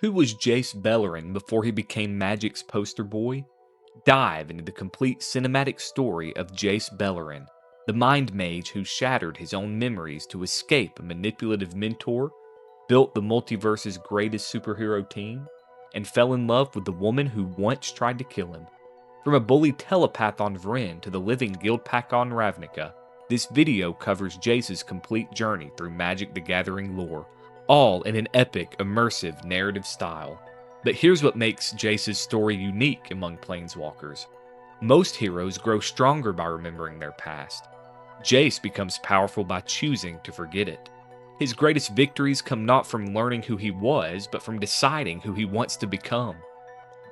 Who was Jace Beleren before he became Magic's poster boy? Dive into the complete cinematic story of Jace Beleren, the mind mage who shattered his own memories to escape a manipulative mentor, built the multiverse's greatest superhero team, and fell in love with the woman who once tried to kill him. From a bullied telepath on Vryn to the Living Guildpact on Ravnica, this video covers Jace's complete journey through Magic the Gathering lore, all in an epic, immersive narrative style. But here's what makes Jace's story unique among Planeswalkers. Most heroes grow stronger by remembering their past. Jace becomes powerful by choosing to forget it. His greatest victories come not from learning who he was, but from deciding who he wants to become.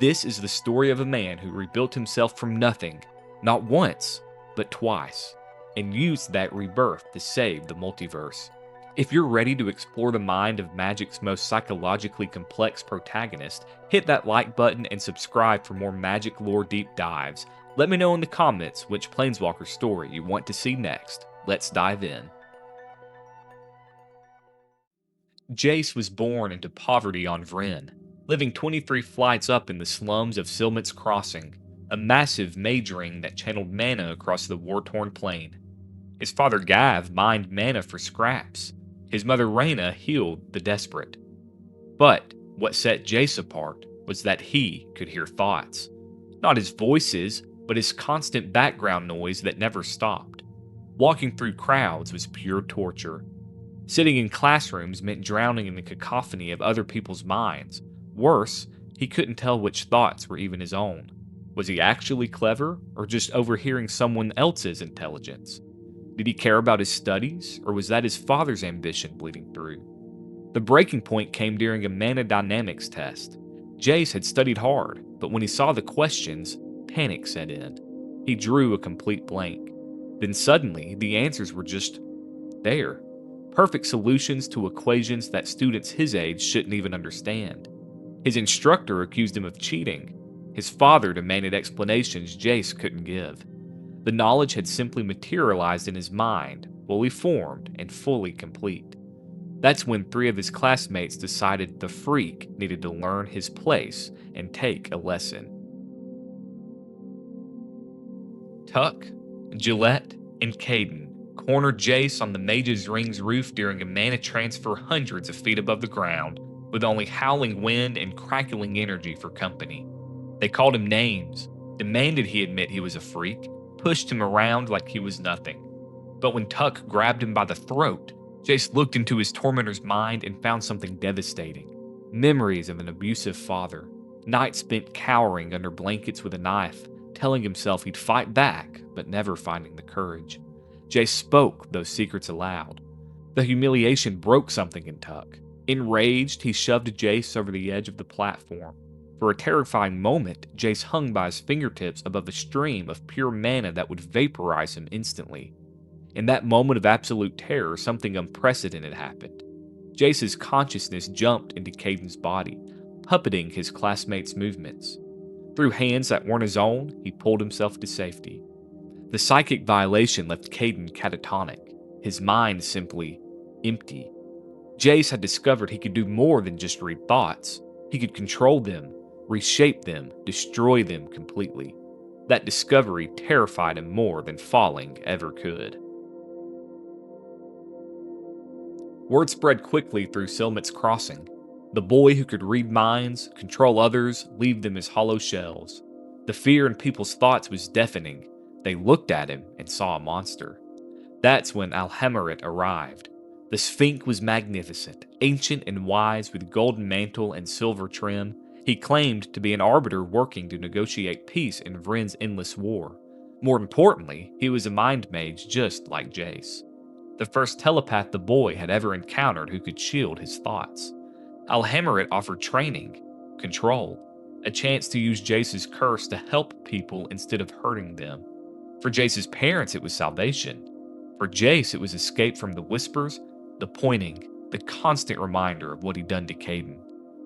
This is the story of a man who rebuilt himself from nothing, not once, but twice, and used that rebirth to save the multiverse. If you're ready to explore the mind of Magic's most psychologically complex protagonist, hit that like button and subscribe for more Magic lore deep dives. Let me know in the comments which Planeswalker story you want to see next. Let's dive in. Jace was born into poverty on Vryn, living 23 flights up in the slums of Silmet's Crossing, a massive mage ring that channeled mana across the war-torn plain. His father Gav mined mana for scraps. His mother Rhaena healed the desperate. But what set Jace apart was that he could hear thoughts. Not his voices, but his constant background noise that never stopped. Walking through crowds was pure torture. Sitting in classrooms meant drowning in the cacophony of other people's minds. Worse, he couldn't tell which thoughts were even his own. Was he actually clever, or just overhearing someone else's intelligence? Did he care about his studies, or was that his father's ambition bleeding through? The breaking point came during a mana dynamics test. Jace had studied hard, but when he saw the questions, panic set in. He drew a complete blank. Then suddenly, the answers were just there. Perfect solutions to equations that students his age shouldn't even understand. His instructor accused him of cheating. His father demanded explanations Jace couldn't give. The knowledge had simply materialized in his mind, fully formed and fully complete. That's when 3 of his classmates decided the freak needed to learn his place and take a lesson. Tuck, Gillette, and Caden cornered Jace on the Mage's Ring's roof during a mana transfer hundreds of feet above the ground, with only howling wind and crackling energy for company. They called him names, demanded he admit he was a freak, pushed him around like he was nothing. But when Tuck grabbed him by the throat, Jace looked into his tormentor's mind and found something devastating. Memories of an abusive father, nights spent cowering under blankets with a knife, telling himself he'd fight back, but never finding the courage. Jace spoke those secrets aloud. The humiliation broke something in Tuck. Enraged, he shoved Jace over the edge of the platform. For a terrifying moment, Jace hung by his fingertips above a stream of pure mana that would vaporize him instantly. In that moment of absolute terror, something unprecedented happened. Jace's consciousness jumped into Caden's body, puppeting his classmates' movements. Through hands that weren't his own, he pulled himself to safety. The psychic violation left Caden catatonic, his mind simply empty. Jace had discovered he could do more than just read thoughts. He could control them, reshape them, destroy them completely. That discovery terrified him more than falling ever could. Word spread quickly through Silmet's Crossing. The boy who could read minds, control others, leave them as hollow shells. The fear in people's thoughts was deafening. They looked at him and saw a monster. That's when Alhamarit arrived. The Sphinx was magnificent, ancient and wise with golden mantle and silver trim. He claimed to be an arbiter working to negotiate peace in Vryn's endless war. More importantly, he was a mind mage just like Jace. The first telepath the boy had ever encountered who could shield his thoughts. Alhamarit offered training, control, a chance to use Jace's curse to help people instead of hurting them. For Jace's parents, it was salvation. For Jace, it was escape from the whispers, the pointing, the constant reminder of what he'd done to Caden.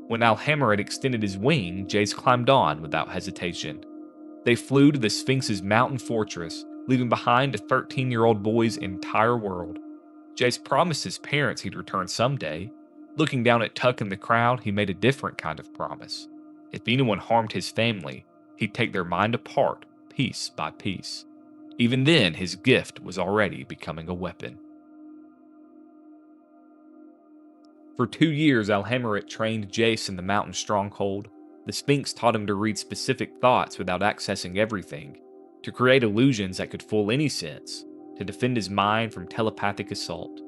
When Alhamarit extended his wing, Jace climbed on without hesitation. They flew to the Sphinx's mountain fortress, leaving behind a 13-year-old boy's entire world. Jace promised his parents he'd return someday. Looking down at Tuck in the crowd, he made a different kind of promise. If anyone harmed his family, he'd take their mind apart, piece by piece. Even then, his gift was already becoming a weapon. For 2 years, Alhemarit trained Jace in the mountain stronghold. The Sphinx taught him to read specific thoughts without accessing everything, to create illusions that could fool any sense, to defend his mind from telepathic assault.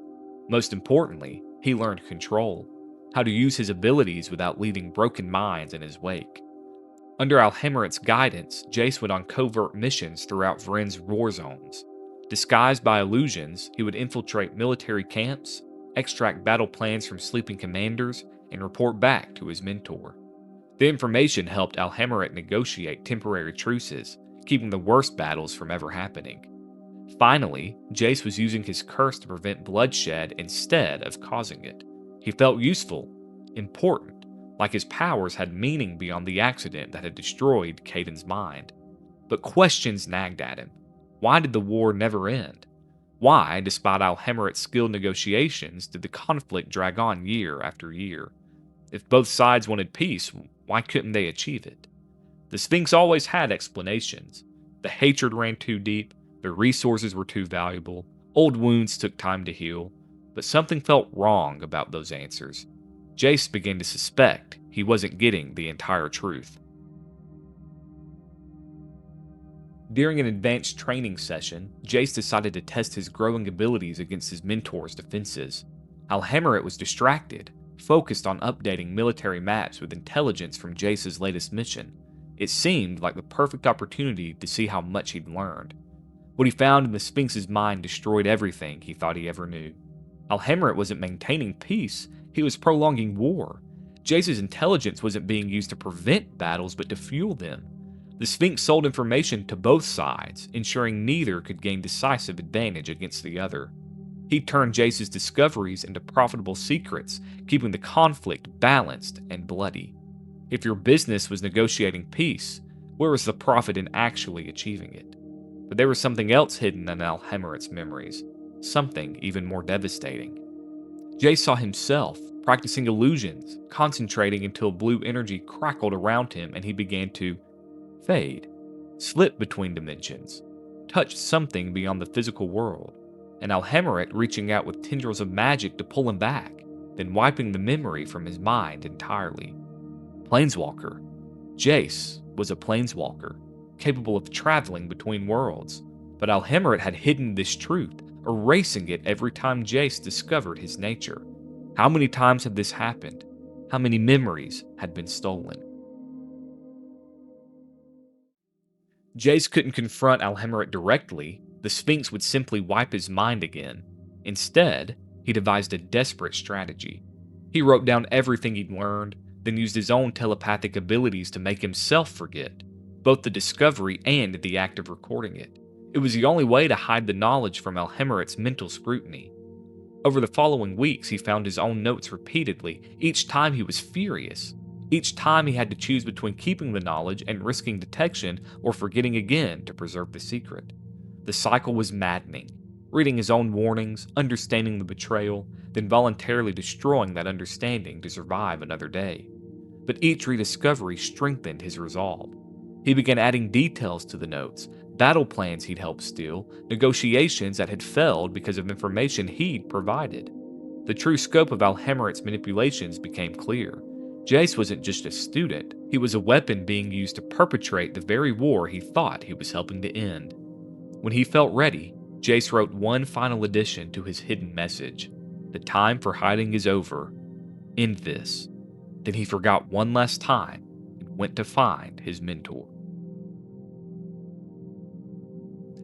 Most importantly, he learned control, how to use his abilities without leaving broken minds in his wake. Under Alhemarit's guidance, Jace went on covert missions throughout Vryn's war zones. Disguised by illusions, he would infiltrate military camps, extract battle plans from sleeping commanders, and report back to his mentor. The information helped Alhemarit negotiate temporary truces, keeping the worst battles from ever happening. Finally, Jace was using his curse to prevent bloodshed instead of causing it. He felt useful, important, like his powers had meaning beyond the accident that had destroyed Caden's mind. But questions nagged at him. Why did the war never end? Why, despite Alhemarit's skilled negotiations, did the conflict drag on year after year? If both sides wanted peace, why couldn't they achieve it? The Sphinx always had explanations. The hatred ran too deep, the resources were too valuable, old wounds took time to heal, but something felt wrong about those answers. Jace began to suspect he wasn't getting the entire truth. During an advanced training session, Jace decided to test his growing abilities against his mentor's defenses. Alhemarit was distracted, focused on updating military maps with intelligence from Jace's latest mission. It seemed like the perfect opportunity to see how much he'd learned. What he found in the Sphinx's mind destroyed everything he thought he ever knew. Alhemarit wasn't maintaining peace, he was prolonging war. Jace's intelligence wasn't being used to prevent battles, but to fuel them. The Sphinx sold information to both sides, ensuring neither could gain decisive advantage against the other. He turned Jace's discoveries into profitable secrets, keeping the conflict balanced and bloody. If your business was negotiating peace, where was the profit in actually achieving it? But there was something else hidden in Alhemarit's memories, something even more devastating. Jace saw himself practicing illusions, concentrating until blue energy crackled around him and he began to fade, slip between dimensions, touch something beyond the physical world, and Alhemarit reaching out with tendrils of magic to pull him back, then wiping the memory from his mind entirely. Planeswalker. Jace was a planeswalker, capable of traveling between worlds, but Alhemarit had hidden this truth, erasing it every time Jace discovered his nature. How many times had this happened? How many memories had been stolen? Jace couldn't confront Alhemarit directly. The Sphinx would simply wipe his mind again. Instead, he devised a desperate strategy. He wrote down everything he'd learned, then used his own telepathic abilities to make himself forget, both the discovery and the act of recording it. It was the only way to hide the knowledge from Alhemarit's mental scrutiny. Over the following weeks, he found his own notes repeatedly. Each time he was furious. Each time he had to choose between keeping the knowledge and risking detection or forgetting again to preserve the secret. The cycle was maddening. Reading his own warnings, understanding the betrayal, then voluntarily destroying that understanding to survive another day. But each rediscovery strengthened his resolve. He began adding details to the notes, battle plans he'd helped steal, negotiations that had failed because of information he'd provided. The true scope of Alhemarit's manipulations became clear. Jace wasn't just a student, he was a weapon being used to perpetrate the very war he thought he was helping to end. When he felt ready, Jace wrote one final addition to his hidden message. The time for hiding is over. End this. Then he forgot one last time and went to find his mentor.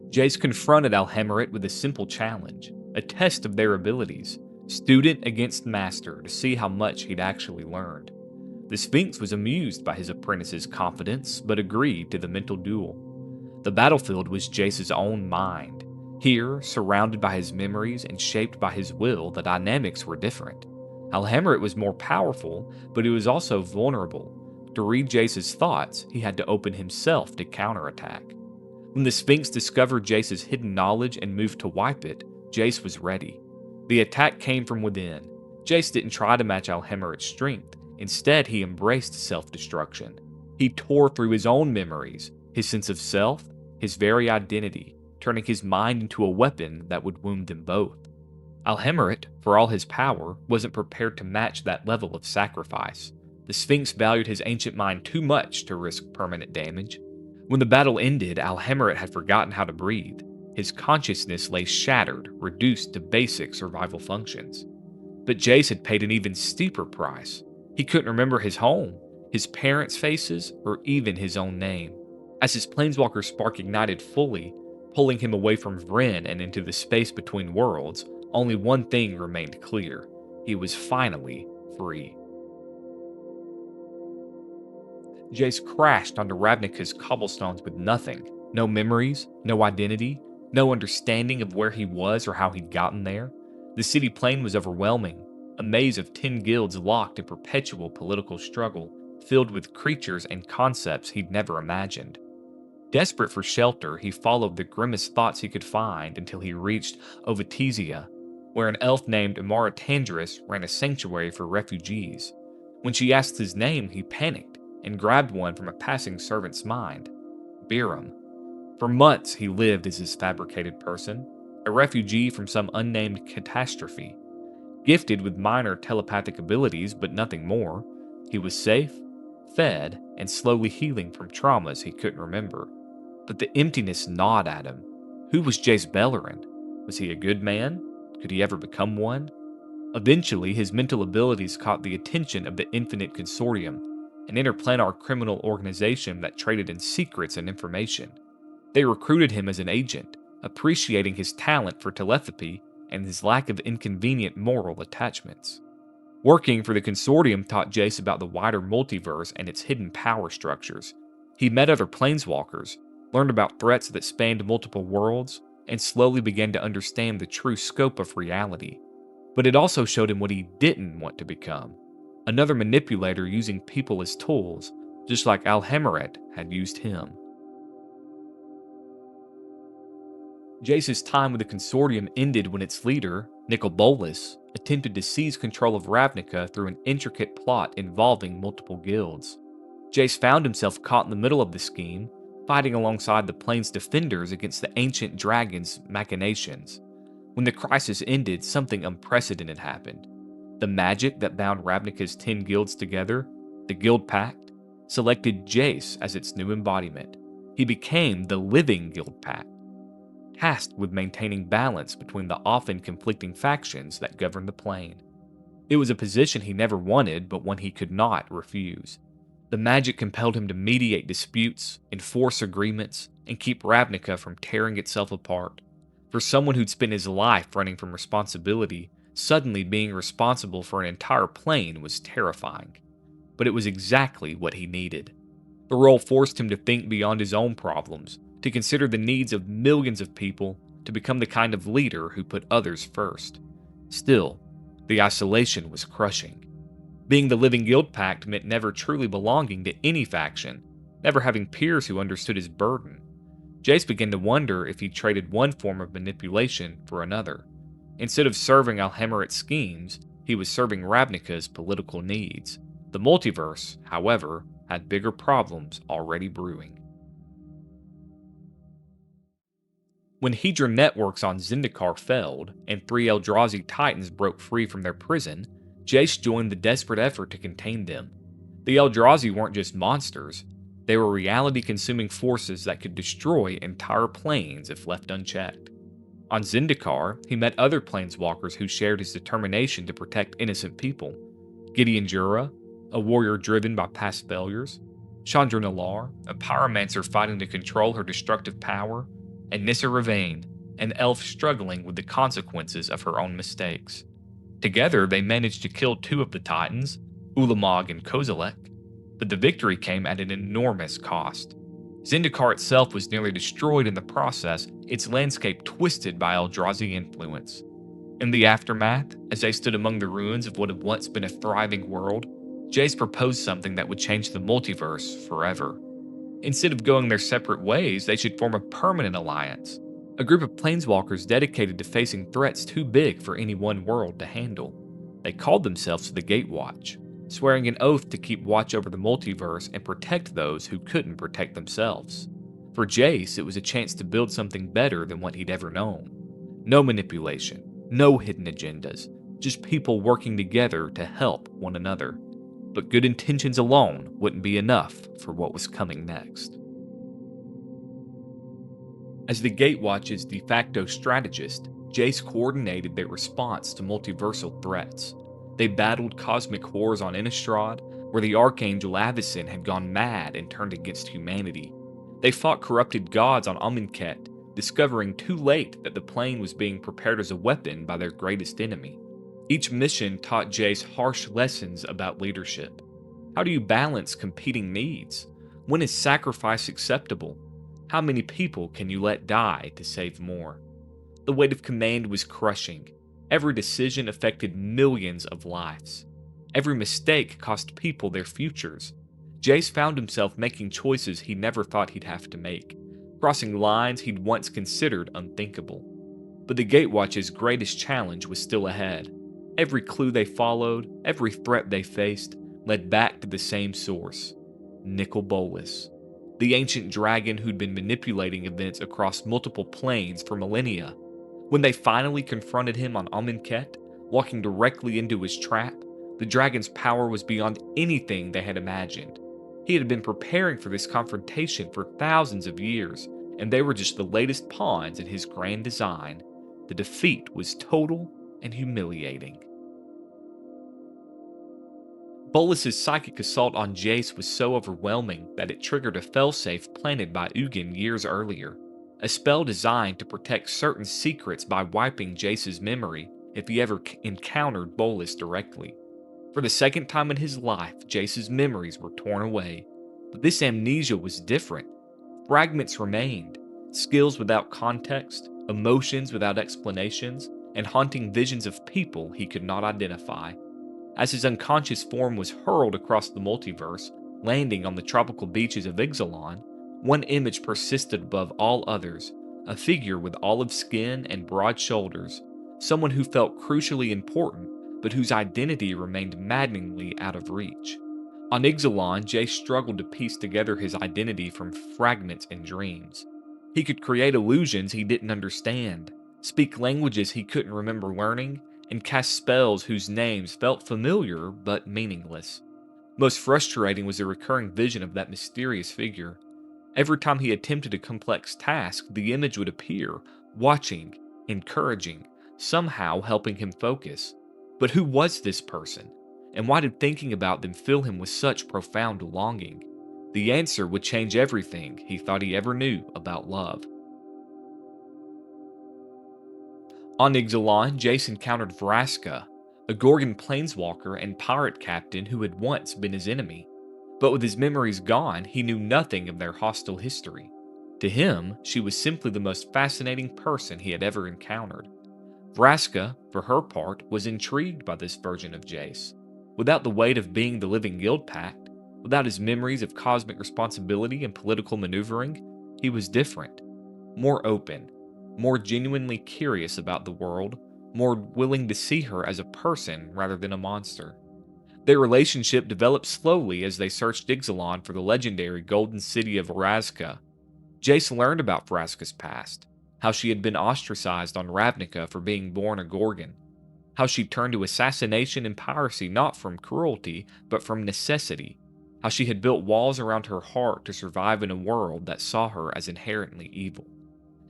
Jace confronted Alhemarit with a simple challenge, a test of their abilities, student against master, to see how much he'd actually learned. The Sphinx was amused by his apprentice's confidence, but agreed to the mental duel. The battlefield was Jace's own mind. Here, surrounded by his memories and shaped by his will, the dynamics were different. Alhemarit was more powerful, but he was also vulnerable. To read Jace's thoughts, he had to open himself to counterattack. When the Sphinx discovered Jace's hidden knowledge and moved to wipe it, Jace was ready. The attack came from within. Jace didn't try to match Alhemerit's strength. Instead, he embraced self-destruction. He tore through his own memories, his sense of self, his very identity, turning his mind into a weapon that would wound them both. Alhemerit, for all his power, wasn't prepared to match that level of sacrifice. The Sphinx valued his ancient mind too much to risk permanent damage. When the battle ended, Alhemerit had forgotten how to breathe. His consciousness lay shattered, reduced to basic survival functions. But Jace had paid an even steeper price. He couldn't remember his home, his parents' faces, or even his own name. As his planeswalker spark ignited fully, pulling him away from Vryn and into the space between worlds, only one thing remained clear. He was finally free. Jace crashed onto Ravnica's cobblestones with nothing. No memories, no identity, no understanding of where he was or how he'd gotten there. The city plain was overwhelming, a maze of 10 guilds locked in perpetual political struggle, filled with creatures and concepts he'd never imagined. Desperate for shelter, he followed the grimmest thoughts he could find until he reached Ovatizia, where an elf named Amara Tandris ran a sanctuary for refugees. When she asked his name, he panicked and grabbed one from a passing servant's mind. Berrim. For months, he lived as his fabricated person, a refugee from some unnamed catastrophe. Gifted with minor telepathic abilities, but nothing more, he was safe, fed, and slowly healing from traumas he couldn't remember. But the emptiness gnawed at him. Who was Jace Beleren? Was he a good man? Could he ever become one? Eventually, his mental abilities caught the attention of the Infinite Consortium, an interplanar criminal organization that traded in secrets and information. They recruited him as an agent, appreciating his talent for telepathy and his lack of inconvenient moral attachments. Working for the Consortium taught Jace about the wider multiverse and its hidden power structures. He met other planeswalkers, learned about threats that spanned multiple worlds, and slowly began to understand the true scope of reality. But it also showed him what he didn't want to become. Another manipulator using people as tools, just like Alhemerit had used him. Jace's time with the Consortium ended when its leader, Nicol Bolas, attempted to seize control of Ravnica through an intricate plot involving multiple guilds. Jace found himself caught in the middle of the scheme, fighting alongside the plane's defenders against the ancient dragon's machinations. When the crisis ended, something unprecedented happened. The magic that bound Ravnica's 10 guilds together, the Guildpact, selected Jace as its new embodiment. He became the Living Guildpact, tasked with maintaining balance between the often conflicting factions that govern the plane. It was a position he never wanted, but one he could not refuse. The magic compelled him to mediate disputes, enforce agreements, and keep Ravnica from tearing itself apart. For someone who'd spent his life running from responsibility, suddenly being responsible for an entire plane was terrifying. But it was exactly what he needed. The role forced him to think beyond his own problems, to consider the needs of millions of people, to become the kind of leader who put others first. Still, the isolation was crushing. Being the Living Guildpact meant never truly belonging to any faction, never having peers who understood his burden. Jace began to wonder if he traded one form of manipulation for another. Instead of serving Alhemerit's schemes, he was serving Ravnica's political needs. The multiverse, however, had bigger problems already brewing. When Hedron networks on Zendikar failed, and 3 Eldrazi titans broke free from their prison, Jace joined the desperate effort to contain them. The Eldrazi weren't just monsters, they were reality-consuming forces that could destroy entire planes if left unchecked. On Zendikar, he met other planeswalkers who shared his determination to protect innocent people. Gideon Jura, a warrior driven by past failures, Chandra Nalaar, a pyromancer fighting to control her destructive power, and Nissa Ravane, an elf struggling with the consequences of her own mistakes. Together, they managed to kill 2 of the Titans, Ulamog and Kozilek, but the victory came at an enormous cost. Zendikar itself was nearly destroyed in the process, its landscape twisted by Eldrazi influence. In the aftermath, as they stood among the ruins of what had once been a thriving world, Jace proposed something that would change the multiverse forever. Instead of going their separate ways, they should form a permanent alliance, a group of planeswalkers dedicated to facing threats too big for any one world to handle. They called themselves the Gatewatch, swearing an oath to keep watch over the multiverse and protect those who couldn't protect themselves. For Jace, it was a chance to build something better than what he'd ever known. No manipulation, no hidden agendas, just people working together to help one another. But good intentions alone wouldn't be enough for what was coming next. As the Gatewatch's de facto strategist, Jace coordinated their response to multiversal threats. They battled cosmic horrors on Innistrad, where the Archangel Avacyn had gone mad and turned against humanity. They fought corrupted gods on Amonkhet, discovering too late that the plane was being prepared as a weapon by their greatest enemy. Each mission taught Jace harsh lessons about leadership. How do you balance competing needs? When is sacrifice acceptable? How many people can you let die to save more? The weight of command was crushing. Every decision affected millions of lives. Every mistake cost people their futures. Jace found himself making choices he never thought he'd have to make, crossing lines he'd once considered unthinkable. But the Gatewatch's greatest challenge was still ahead. Every clue they followed, every threat they faced, led back to the same source: Nicol Bolas, the ancient dragon who'd been manipulating events across multiple planes for millennia. When they finally confronted him on Amonkhet, walking directly into his trap, the dragon's power was beyond anything they had imagined. He had been preparing for this confrontation for thousands of years, and they were just the latest pawns in his grand design. The defeat was total and humiliating. Bolas's psychic assault on Jace was so overwhelming that it triggered a failsafe planted by Ugin years earlier, a spell designed to protect certain secrets by wiping Jace's memory if he ever encountered Bolas directly. For the second time in his life, Jace's memories were torn away, but this amnesia was different. Fragments remained, skills without context, emotions without explanations, and haunting visions of people he could not identify. As his unconscious form was hurled across the multiverse, landing on the tropical beaches of Ixalan, one image persisted above all others: a figure with olive skin and broad shoulders, someone who felt crucially important, but whose identity remained maddeningly out of reach. On Ixalan, Jace struggled to piece together his identity from fragments and dreams. He could create illusions he didn't understand, speak languages he couldn't remember learning, and cast spells whose names felt familiar but meaningless. Most frustrating was the recurring vision of that mysterious figure. Every time he attempted a complex task, the image would appear, watching, encouraging, somehow helping him focus. But who was this person? And why did thinking about them fill him with such profound longing? The answer would change everything he thought he ever knew about love. On Ixalan, Jace encountered Vraska, a Gorgon planeswalker and pirate captain who had once been his enemy. But with his memories gone, he knew nothing of their hostile history. To him, she was simply the most fascinating person he had ever encountered. Vraska, for her part, was intrigued by this version of Jace. Without the weight of being the Living Guildpact, without his memories of cosmic responsibility and political maneuvering, he was different. More open, more genuinely curious about the world, more willing to see her as a person rather than a monster. Their relationship developed slowly as they searched Ixalan for the legendary Golden City of Vraska. Jace learned about Vraska's past, how she had been ostracized on Ravnica for being born a Gorgon, how she turned to assassination and piracy not from cruelty, but from necessity, how she had built walls around her heart to survive in a world that saw her as inherently evil.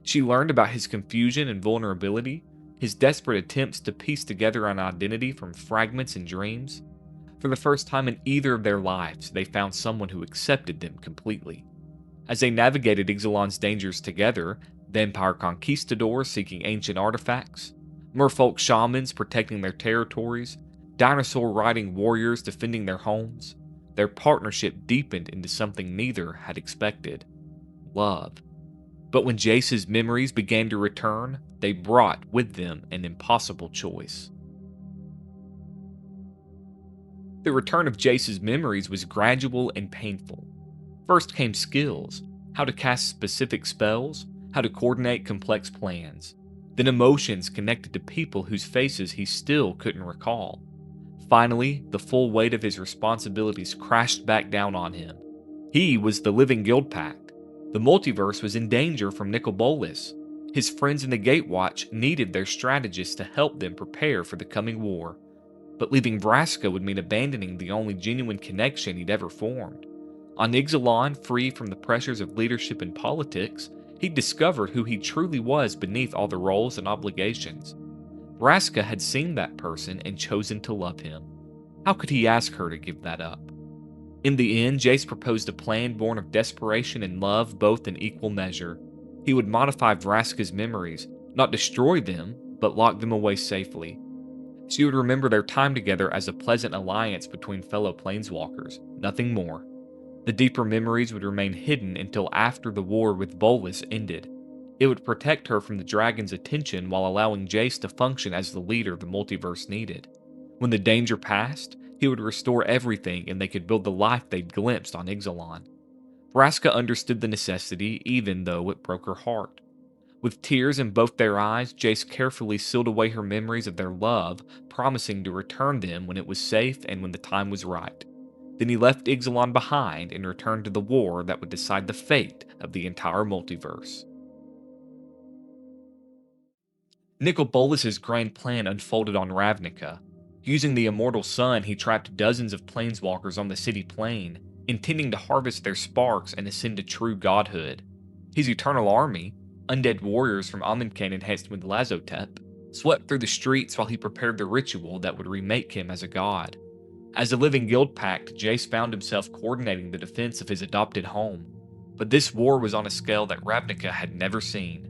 She learned about his confusion and vulnerability, his desperate attempts to piece together an identity from fragments and dreams. For the first time in either of their lives, they found someone who accepted them completely. As they navigated Ixalan's dangers together, vampire conquistadors seeking ancient artifacts, merfolk shamans protecting their territories, dinosaur-riding warriors defending their homes, their partnership deepened into something neither had expected: love. But when Jace's memories began to return, they brought with them an impossible choice. The return of Jace's memories was gradual and painful. First came skills: how to cast specific spells, how to coordinate complex plans. Then emotions connected to people whose faces he still couldn't recall. Finally, the full weight of his responsibilities crashed back down on him. He was the Living Guildpact. The multiverse was in danger from Nicol Bolas. His friends in the Gatewatch needed their strategists to help them prepare for the coming war. But leaving Vraska would mean abandoning the only genuine connection he'd ever formed. On Ixalan, free from the pressures of leadership and politics, he'd discovered who he truly was beneath all the roles and obligations. Vraska had seen that person and chosen to love him. How could he ask her to give that up? In the end, Jace proposed a plan born of desperation and love, both in equal measure. He would modify Vraska's memories, not destroy them, but lock them away safely. She would remember their time together as a pleasant alliance between fellow planeswalkers, nothing more. The deeper memories would remain hidden until after the war with Bolas ended. It would protect her from the dragon's attention while allowing Jace to function as the leader the multiverse needed. When the danger passed, he would restore everything and they could build the life they'd glimpsed on Ixalan. Vraska understood the necessity, even though it broke her heart. With tears in both their eyes, Jace carefully sealed away her memories of their love, promising to return them when it was safe and when the time was right. Then he left Ixalan behind and returned to the war that would decide the fate of the entire multiverse. Nicol Bolas' grand plan unfolded on Ravnica. Using the immortal sun, he trapped dozens of planeswalkers on the city plain, intending to harvest their sparks and ascend to true godhood. His eternal army, undead warriors from Amonkhet enhanced with Lazotep, swept through the streets while he prepared the ritual that would remake him as a god. As a living Guildpact, Jace found himself coordinating the defense of his adopted home. But this war was on a scale that Ravnica had never seen.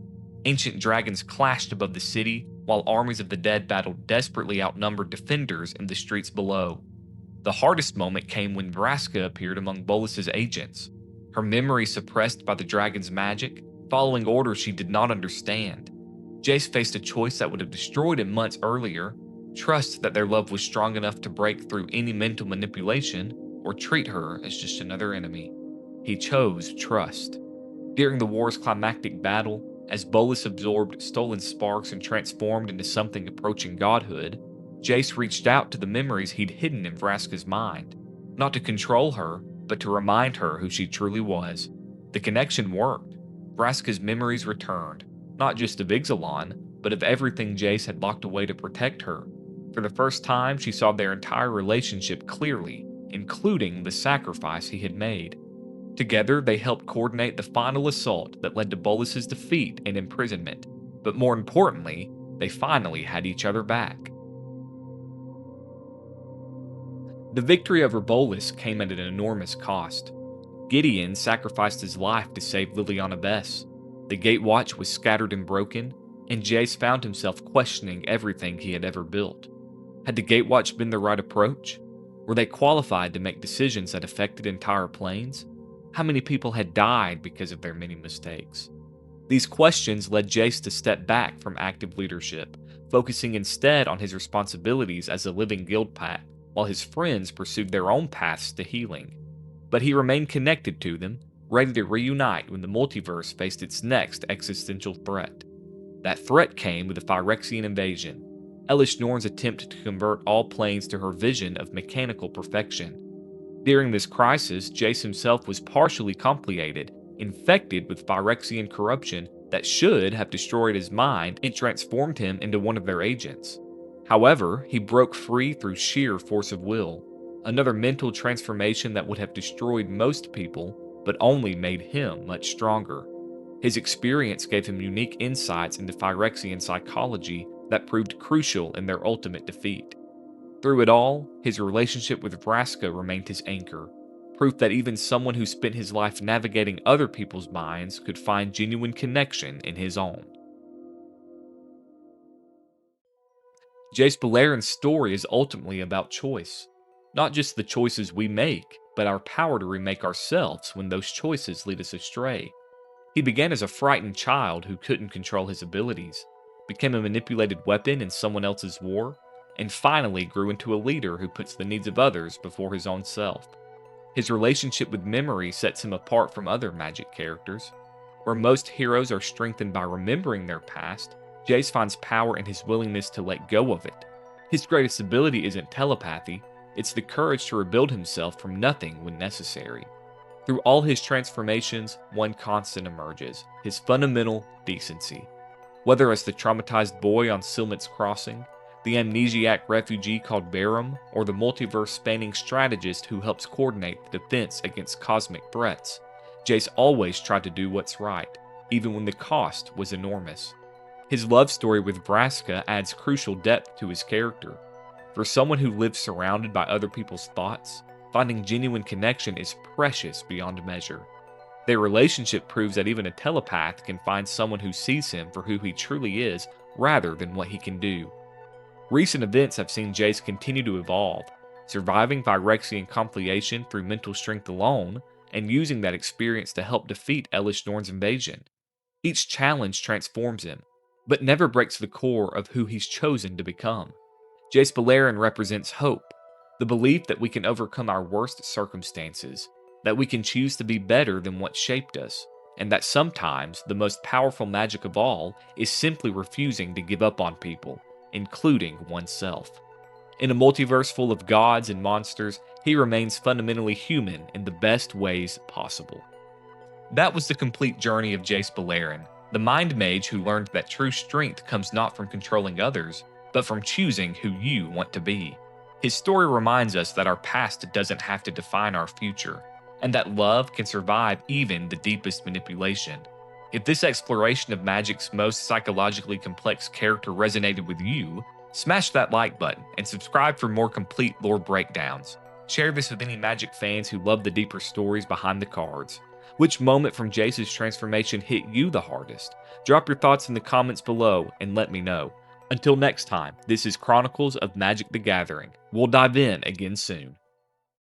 Ancient dragons clashed above the city, while armies of the dead battled desperately outnumbered defenders in the streets below. The hardest moment came when Vraska appeared among Bolas' agents, her memory suppressed by the dragon's magic, following orders she did not understand. Jace faced a choice that would have destroyed him months earlier: trust that their love was strong enough to break through any mental manipulation, or treat her as just another enemy. He chose trust. During the war's climactic battle, as Bolas absorbed stolen sparks and transformed into something approaching godhood, Jace reached out to the memories he'd hidden in Vraska's mind, not to control her, but to remind her who she truly was. The connection worked. Vraska's memories returned, not just of Ixalan, but of everything Jace had locked away to protect her. For the first time, she saw their entire relationship clearly, including the sacrifice he had made. Together, they helped coordinate the final assault that led to Bolas' defeat and imprisonment, but more importantly, they finally had each other back. The victory over Bolas came at an enormous cost. Gideon sacrificed his life to save Liliana Bess. The Gatewatch was scattered and broken, and Jace found himself questioning everything he had ever built. Had the Gatewatch been the right approach? Were they qualified to make decisions that affected entire planes? How many people had died because of their many mistakes? These questions led Jace to step back from active leadership, focusing instead on his responsibilities as a living Guildpact, while his friends pursued their own paths to healing. But he remained connected to them, ready to reunite when the multiverse faced its next existential threat. That threat came with the Phyrexian invasion, Elish Norn's attempt to convert all planes to her vision of mechanical perfection. During this crisis, Jace himself was partially compleated, infected with Phyrexian corruption that should have destroyed his mind and transformed him into one of their agents. However, he broke free through sheer force of will, another mental transformation that would have destroyed most people, but only made him much stronger. His experience gave him unique insights into Phyrexian psychology that proved crucial in their ultimate defeat. Through it all, his relationship with Vraska remained his anchor, proof that even someone who spent his life navigating other people's minds could find genuine connection in his own. Jace Beleren's story is ultimately about choice. Not just the choices we make, but our power to remake ourselves when those choices lead us astray. He began as a frightened child who couldn't control his abilities, became a manipulated weapon in someone else's war, and finally grew into a leader who puts the needs of others before his own self. His relationship with memory sets him apart from other Magic characters. Where most heroes are strengthened by remembering their past, Jace finds power in his willingness to let go of it. His greatest ability isn't telepathy, it's the courage to rebuild himself from nothing when necessary. Through all his transformations, one constant emerges: his fundamental decency. Whether as the traumatized boy on Silmet's Crossing, the amnesiac refugee called Berrim, or the multiverse-spanning strategist who helps coordinate the defense against cosmic threats, Jace always tried to do what's right, even when the cost was enormous. His love story with Vraska adds crucial depth to his character. For someone who lives surrounded by other people's thoughts, finding genuine connection is precious beyond measure. Their relationship proves that even a telepath can find someone who sees him for who he truly is rather than what he can do. Recent events have seen Jace continue to evolve, surviving Phyrexian conflagration through mental strength alone, and using that experience to help defeat Elish Norn's invasion. Each challenge transforms him, but never breaks the core of who he's chosen to become. Jace Beleren represents hope, the belief that we can overcome our worst circumstances, that we can choose to be better than what shaped us, and that sometimes the most powerful magic of all is simply refusing to give up on people, including oneself. In a multiverse full of gods and monsters, he remains fundamentally human in the best ways possible. That was the complete journey of Jace Beleren, the mind mage who learned that true strength comes not from controlling others, but from choosing who you want to be. His story reminds us that our past doesn't have to define our future, and that love can survive even the deepest manipulation. If this exploration of magic's most psychologically complex character resonated with you, smash that like button and subscribe for more complete lore breakdowns. Share this with any Magic fans who love the deeper stories behind the cards. Which moment from Jace's transformation hit you the hardest? Drop your thoughts in the comments below and let me know. Until next time, this is Chronicles of Magic the Gathering. We'll dive in again soon.